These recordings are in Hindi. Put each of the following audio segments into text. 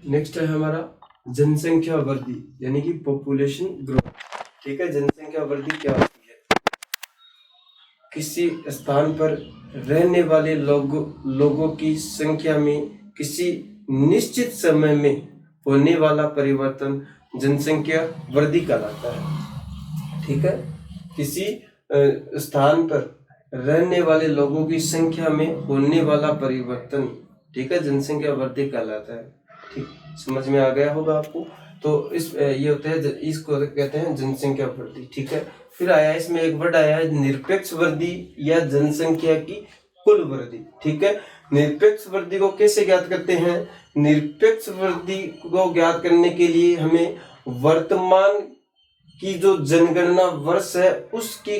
नेक्स्ट है हमारा जनसंख्या वृद्धि यानी कि पॉपुलेशन ग्रोथ। ठीक है, जनसंख्या वृद्धि क्या होती है? किसी स्थान पर रहने वाले लोगों की संख्या में किसी निश्चित समय में होने वाला परिवर्तन जनसंख्या वृद्धि कहलाता है। ठीक है, किसी स्थान पर रहने वाले लोगों की संख्या में होने वाला परिवर्तन, ठीक है, जनसंख्या वृद्धि कहलाता है। ठीक, समझ में आ गया होगा आपको। तो इस ये होता है, इसको कहते हैं जनसंख्या वृद्धि। ठीक है, फिर आया इसमें एक वर्ड आया है निरपेक्ष वृद्धि या जनसंख्या की कुल वृद्धि। ठीक है, निरपेक्ष वृद्धि को कैसे ज्ञात करते हैं? निरपेक्ष वृद्धि को ज्ञात करने के लिए हमें वर्तमान की जो जनगणना वर्ष है उसकी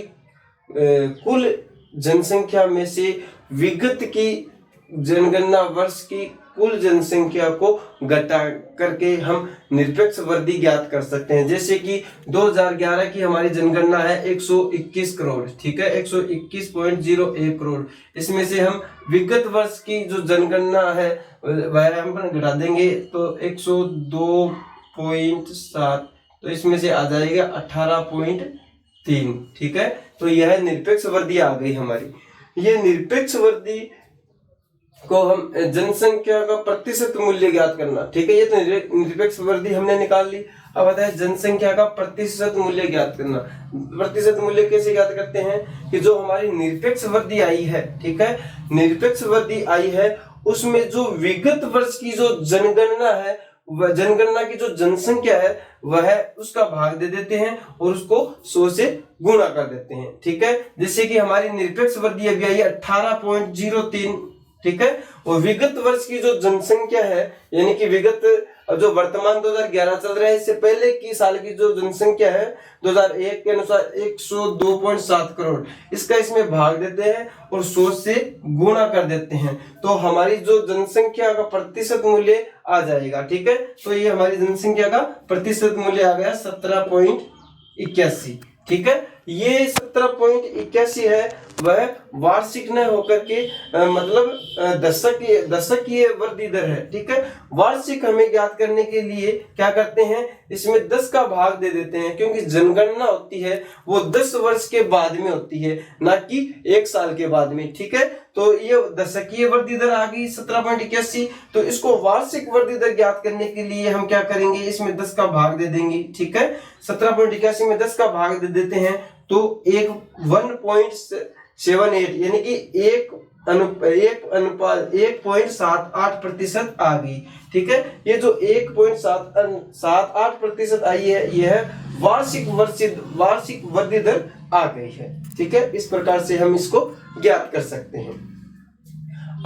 कुल जनसंख्या में से विगत की जनगणना वर्ष की कुल जनसंख्या को घटा करके हम निरपेक्ष वृद्धि ज्ञात कर सकते हैं। जैसे कि 2011 की हमारी जनगणना है 121 करोड़। ठीक है, 121.01 करोड़। इसमें से हम विगत वर्ष की जो जनगणना है वह हम घटा देंगे तो 102.7, तो इसमें से आ जाएगा 18.3। ठीक है, तो यह निरपेक्ष वृद्धि आ गई हमारी। ये निरपेक्ष वृद्धि को हम जनसंख्या का प्रतिशत मूल्य ज्ञात करना। ठीक है, ये तो निरपेक्ष वृद्धि हमने निकाल ली। अब आता है जनसंख्या का प्रतिशत मूल्य ज्ञात करना। प्रतिशत मूल्य कैसे ज्ञात करते हैं कि जो हमारी निरपेक्ष वृद्धि आई है, ठीक है, निरपेक्ष वृद्धि आई है उसमें जो विगत वर्ष की जो जनगणना है, वह जनगणना की जो जनसंख्या है वह उसका भाग दे देते हैं और उसको 100 से गुणा कर देते हैं। ठीक है, जैसे कि हमारी निरपेक्ष वृद्धि अभी आई है 18.03। ठीक है, और विगत वर्ष की जो जनसंख्या है यानी कि विगत जो वर्तमान 2011 चल रहा है, इससे पहले की साल की जो जनसंख्या है 2001 के अनुसार 102.7 करोड़, इसका इसमें भाग देते हैं और 100 से गुणा कर देते हैं तो हमारी जो जनसंख्या का प्रतिशत मूल्य आ जाएगा। ठीक है, तो ये हमारी जनसंख्या का प्रतिशत मूल्य आ गया 17.81। ठीक है, ये 17.81 है वह वार्षिक न होकर के मतलब दशकीय वृद्धि दर है। ठीक है, वार्षिक हमें ज्ञात करने के लिए क्या करते हैं, इसमें 10 का भाग दे देते हैं क्योंकि जनगणना होती है वो 10 वर्ष के बाद में होती है, ना कि 1 साल के बाद में। ठीक है, तो ये दशकीय वृद्धि दर आ गई 17.81। तो इसको वार्षिक वृद्धि दर ज्ञात करने के लिए हम क्या करेंगे, इसमें 10 का भाग दे देंगे। ठीक है, 17.81 में 10 का भाग दे देते हैं तो 1.78 यानी कि 1.78% आ गई। ठीक है, ये जो 1.78% आई है यह वार्षिक वृद्धि दर आ गई है। ठीक है, इस प्रकार से हम इसको ज्ञात कर सकते हैं।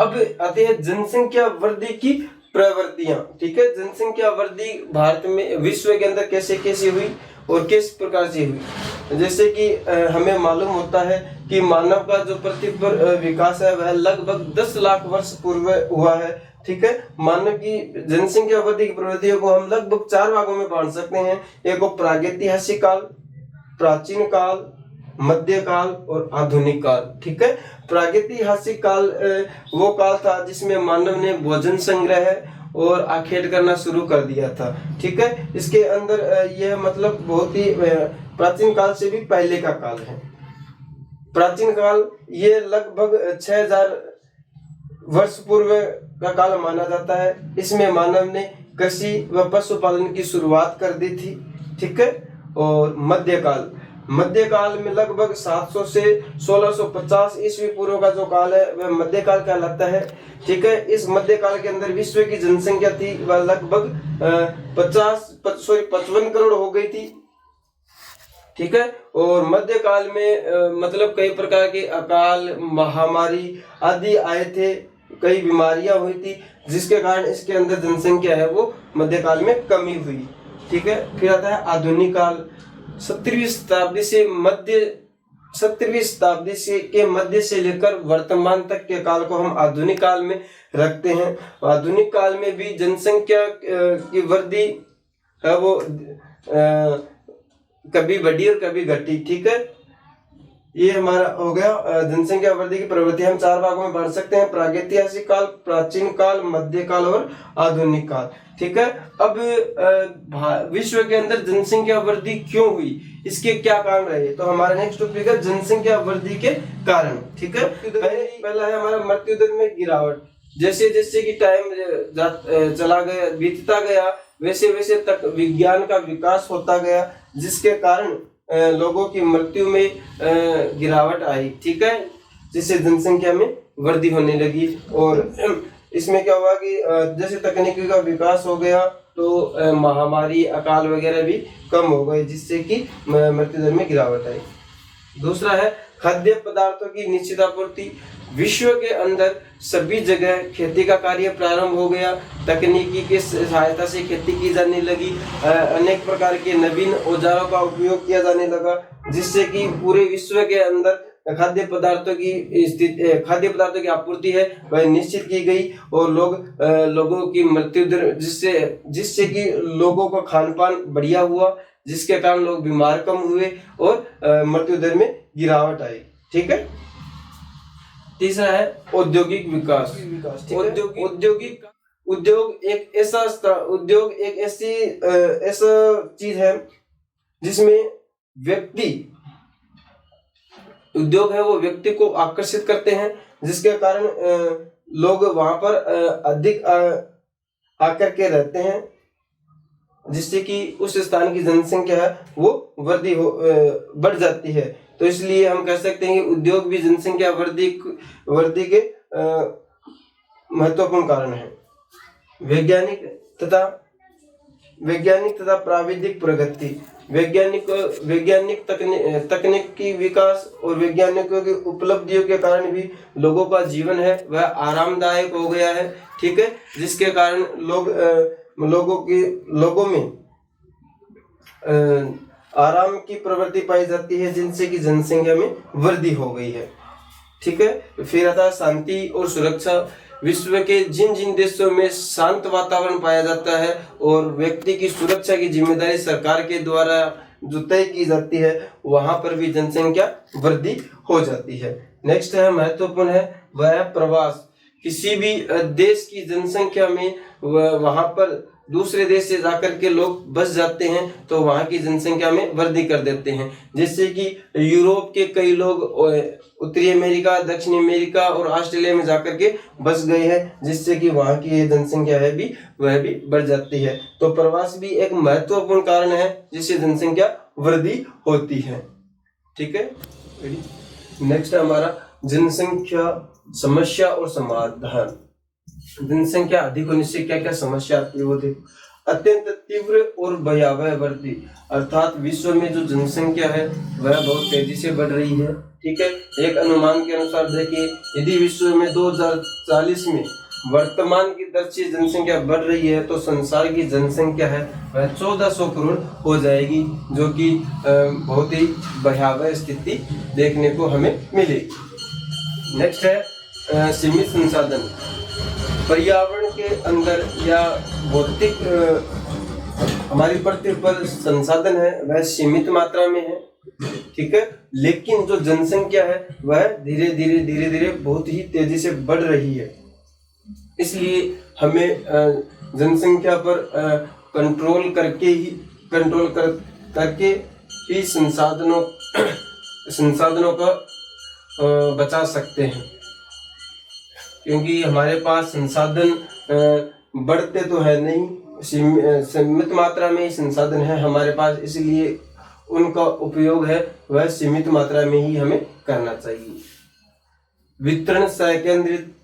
अब आते हैं जनसंख्या वृद्धि की प्रवृत्तियां। ठीक है, जनसंख्या वृद्धि भारत में विश्व के अंदर कैसे कैसे हुई और किस प्रकार से हुई। जैसे कि हमें मालूम होता है कि मानव का जो पृथ्वी पर विकास है वह लगभग 10 लाख वर्ष पूर्व हुआ है। ठीक है, मानव की जनसंख्या वृद्धि की प्रवृत्तियों को हम लगभग 4 भागों में बांट सकते हैं। एक को प्रागैतिहासिक काल, प्राचीन काल, मध्यकाल और आधुनिक काल। ठीक है, प्रागैतिहासिक काल वो काल था जिसमें मानव ने भोजन संग्रह और आखेट करना शुरू कर दिया था। ठीक है, इसके अंदर यह मतलब बहुत ही प्राचीन काल से भी पहले का काल है। प्राचीन काल ये लगभग 6000 वर्ष पूर्व का काल माना जाता है। इसमें मानव ने कृषि व पशुपालन की शुरुआत कर दी थी। ठीक है, और मध्यकाल में लगभग 700 से 1650 ईस्वी पूर्व का जो काल है वह मध्यकाल कहलाता है। ठीक है, इस मध्यकाल के अंदर विश्व की जनसंख्या थी वह लगभग 55 करोड़ हो गई थी। ठीक है, और मध्यकाल में मतलब कई प्रकार के अकाल, महामारी आदि आए थे, कई बीमारियां हुई थी जिसके कारण इसके अंदर जनसंख्या है वो मध्यकाल में कमी हुई। ठीक है, फिर आता है आधुनिक काल। 17वीं शताब्दी के मध्य से लेकर वर्तमान तक के काल को हम आधुनिक काल में रखते हैं। आधुनिक काल में भी जनसंख्या की वृद्धि है वो कभी बढ़ी और कभी घटी। ठीक है, ये हमारा हो गया जनसंख्या वृद्धि की प्रवृत्ति। हम 4 भागों में बांट सकते हैं, प्रागैतिहासिक काल, प्राचीन काल, मध्यकाल और आधुनिक काल। ठीक है। अब विश्व के अंदर जनसंख्या वृद्धि क्यों हुई, इसके क्या कारण रहे, तो हमारा नेक्स्ट टॉपिक है जनसंख्या वृद्धि के कारण। ठीक है। पहला है हमारा मृत्यु दर में गिरावट। जैसे जैसे कि टाइम चला गया, बीतता गया, वैसे वैसे तक विज्ञान का विकास होता गया, जिसके कारण लोगों की मृत्यु में गिरावट आई। ठीक है। जिससे जनसंख्या में वृद्धि होने लगी। और इसमें क्या हुआ कि जैसे तकनीकी का विकास हो गया तो महामारी, अकाल वगैरह भी कम हो गए, जिससे कि मृत्यु दर में गिरावट आई। दूसरा है खाद्य पदार्थों की निश्चित आपूर्ति। विश्व के अंदर सभी जगह खेती का कार्य प्रारंभ हो गया, तकनीकी की सहायता से खेती की जाने लगी, अनेक प्रकार के नवीन औजारों का उपयोग किया जाने लगा, जिससे कि पूरे विश्व के अंदर खाद्य पदार्थों की आपूर्ति है वह निश्चित की गई। और लोगों की मृत्यु दर, जिससे कि लोगों का खान पान बढ़िया हुआ, जिसके कारण लोग बीमार कम हुए और मृत्यु दर में गिरावट आई। ठीक है। तीसरा है औद्योगिक विकास। उद्योग एक ऐसा चीज है जिसमें उद्योग है वो व्यक्ति को आकर्षित करते हैं, जिसके कारण लोग वहां पर अधिक आकर के रहते हैं, जिससे कि उस स्थान की जनसंख्या है वो बढ़ जाती है। तो इसलिए हम कह सकते हैं कि उद्योग भी जनसंख्या वृद्धि के महत्वपूर्ण कारण है। वैज्ञानिक तथा प्राविधिक प्रगति। वैज्ञानिक तकनीक की विकास और वैज्ञानिकों की उपलब्धियों के कारण भी लोगों का जीवन है वह आरामदायक हो गया है। ठीक है। जिसके कारण लोगों में आराम की प्रवृत्ति पाई जाती है, जिनसे कि जनसंख्या में वृद्धि हो गई है। ठीक है। फिर आता है शांति और सुरक्षा। विश्व के जिन जिन देशों में शांत वातावरण पाया जाता है और व्यक्ति की सुरक्षा की जिम्मेदारी सरकार के द्वारा जो तय की जाती है, वहां पर भी जनसंख्या वृद्धि हो जाती है। नेक्स्ट है महत्वपूर्ण है वह है प्रवास। किसी भी देश की जनसंख्या में वहां पर दूसरे देश से जाकर के लोग बस जाते हैं तो वहां की जनसंख्या में वृद्धि कर देते हैं, जिससे कि यूरोप के कई लोग उत्तरी अमेरिका, दक्षिण अमेरिका और ऑस्ट्रेलिया में जाकर के बस गए हैं, जिससे कि वहां की जनसंख्या है भी वह भी बढ़ जाती है। तो प्रवास भी एक महत्वपूर्ण कारण है जिससे जनसंख्या वृद्धि होती है। ठीक है। नेक्स्ट है हमारा जनसंख्या समस्या और समाधान। जनसंख्या अधिक होने से क्या क्या समस्या आती है वो देखो। अत्यंत तीव्र और भयावह वृद्धि, अर्थात विश्व में जो जनसंख्या है वह बहुत तेजी से बढ़ रही है। ठीक है। एक अनुमान के अनुसार देखिए, यदि विश्व में 2040 में वर्तमान की दर से जनसंख्या बढ़ रही है तो संसार की जनसंख्या है वह 1400 करोड़ हो जाएगी, जो कि बहुत ही भयावह स्थिति देखने को हमें मिलेगी। नेक्स्ट है सीमित संसाधन। पर्यावरण के अंदर या भौतिक हमारी पृथ्वी पर संसाधन है वह सीमित मात्रा में है। ठीक है। लेकिन जो जनसंख्या है वह धीरे धीरे बहुत ही तेजी से बढ़ रही है। इसलिए हमें जनसंख्या पर कंट्रोल करके ही संसाधनों का बचा सकते हैं, क्योंकि हमारे पास संसाधन बढ़ते तो है नहीं, सीमित मात्रा में ही संसाधन है हमारे पास, इसलिए उनका उपयोग है वह सीमित मात्रा में ही हमें करना चाहिए। वितरण संकेंद्रित।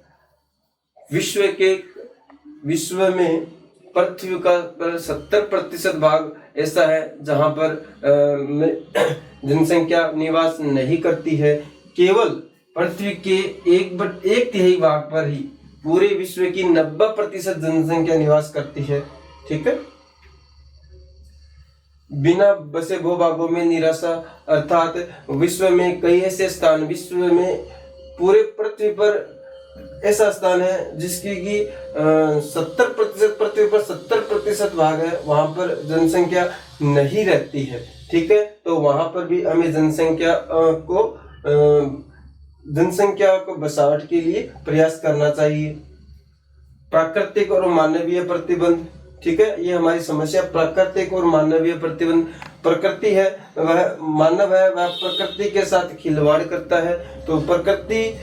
विश्व में पृथ्वी का 70% भाग ऐसा है जहां पर जनसंख्या निवास नहीं करती है। केवल पृथ्वी के 1/3 भाग पर ही पूरे विश्व की 90% जनसंख्या निवास करती है। ठीक है। बिना बसे भूभागों में निराशा, अर्थात विश्व में कई ऐसे स्थान, विश्व में पूरे पृथ्वी पर ऐसा स्थान है जिसकी कि 70% पृथ्वी पर 70% भाग है, वहां पर जनसंख्या नहीं रहती है। ठीक है। तो वहां पर भी हमें जनसंख्या को जनसंख्या को बसावट के लिए प्रयास करना चाहिए। प्राकृतिक और मानवीय प्रतिबंध, ठीक है, ये हमारी समस्या प्राकृतिक और मानवीय प्रतिबंध। प्रकृति है वह मानव है, वह प्रकृति के साथ खिलवाड़ करता है। तो प्रकृति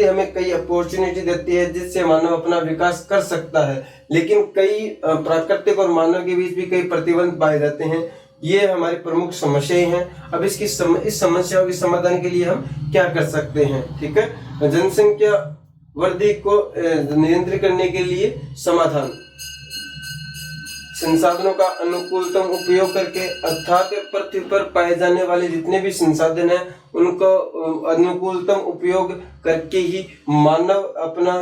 हमें कई अपॉर्चुनिटी देती है जिससे मानव अपना विकास कर सकता है, लेकिन कई प्राकृतिक और मानव के बीच भी कई प्रतिबंध पाए जाते हैं। ये हमारी प्रमुख समस्याएं हैं। अब इस समस्याओं के समाधान के लिए हम क्या कर सकते हैं, ठीक है। जनसंख्या वृद्धि को नियंत्रित करने के लिए समाधान, संसाधनों का अनुकूलतम उपयोग करके, अर्थात पृथ्वी पर पाए जाने वाले जितने भी संसाधन हैं उनको अनुकूलतम उपयोग करके ही मानव अपना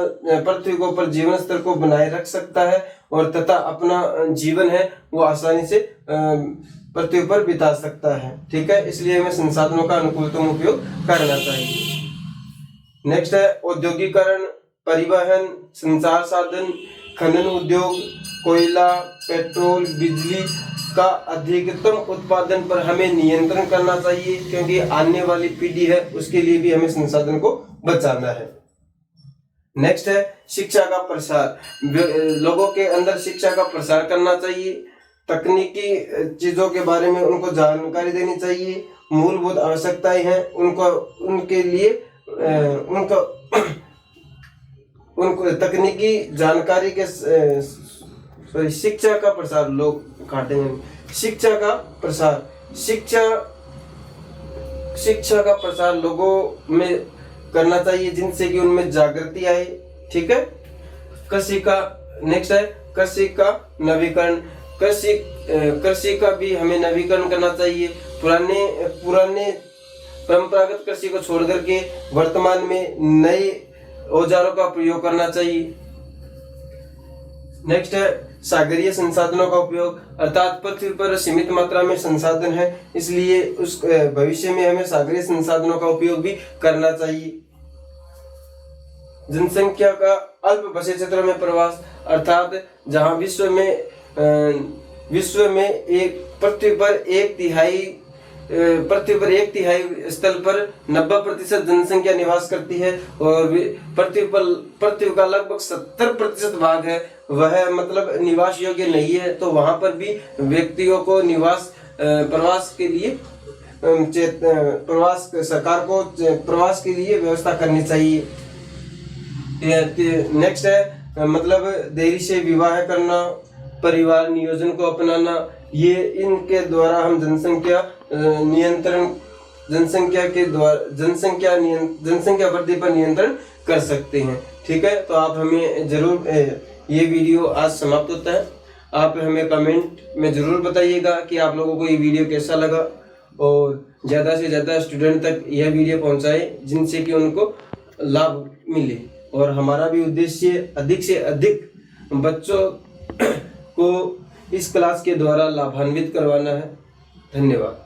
पृथ्वी के ऊपर जीवन स्तर को बनाए रख सकता है और तथा अपना जीवन है वो आसानी से पृथ्वी पर बिता सकता है, ठीक है। इसलिए हमें संसाधनों का अनुकूलतम उपयोग करना चाहिए। नेक्स्ट है औद्योगिकरण, परिवहन, संचार साधन, खनन उद्योग, कोयला, पेट्रोल, बिजली का अधिकतम उत्पादन पर हमें नियंत्रण करना चाहिए, क्योंकि आने वाली पीढ़ी है उसके लिए भी हमें संसाधन को बचाना है। नेक्स्ट है शिक्षा का प्रसार, लोगों के अंदर शिक्षा का प्रसार करना चाहिए। तकनीकी चीजों के बारे में उनको जानकारी देनी चाहिए। मूलभूत आवश्यकताएं हैं उनको तकनीकी जानकारी के शिक्षा का प्रसार, लोग काटेंगे, शिक्षा का प्रसार लोगों में करना चाहिए जिनसे कि उनमें जागृति आए, ठीक है। कृषि का नेक्स्ट है कृषि का नवीकरण, कृषि का भी हमें नवीकरण करना चाहिए। पुराने परंपरागत कृषि को छोड़ करके वर्तमान में नए औजारों का प्रयोग करना चाहिए। नेक्स्ट है सागरीय संसाधनों का उपयोग, अर्थात पृथ्वी पर सीमित मात्रा में संसाधन है, इसलिए उस भविष्य में हमें सागरीय संसाधनों का उपयोग भी करना चाहिए। जनसंख्या का अल्प बसे क्षेत्रों में प्रवास, अर्थात जहां विश्व में पृथ्वी पर एक तिहाई स्थल पर 90% जनसंख्या निवास करती है और पृथ्वी का लगभग 70% भाग है वह मतलब निवास योग्य नहीं है। तो वहां पर भी व्यक्तियों को सरकार को प्रवास के लिए व्यवस्था करनी चाहिए। नेक्स्ट है मतलब देरी से विवाह करना, परिवार नियोजन को अपनाना, ये इनके द्वारा हम जनसंख्या वृद्धि पर नियंत्रण कर सकते हैं, ठीक है। तो आप हमें जरूर, ये वीडियो आज समाप्त होता है। आप हमें कमेंट में जरूर बताइएगा कि आप लोगों को ये वीडियो कैसा लगा और ज़्यादा से ज़्यादा स्टूडेंट तक यह वीडियो पहुंचाएं जिनसे कि उनको लाभ मिले। और हमारा भी उद्देश्य अधिक से अधिक बच्चों को इस क्लास के द्वारा लाभान्वित करवाना है। धन्यवाद।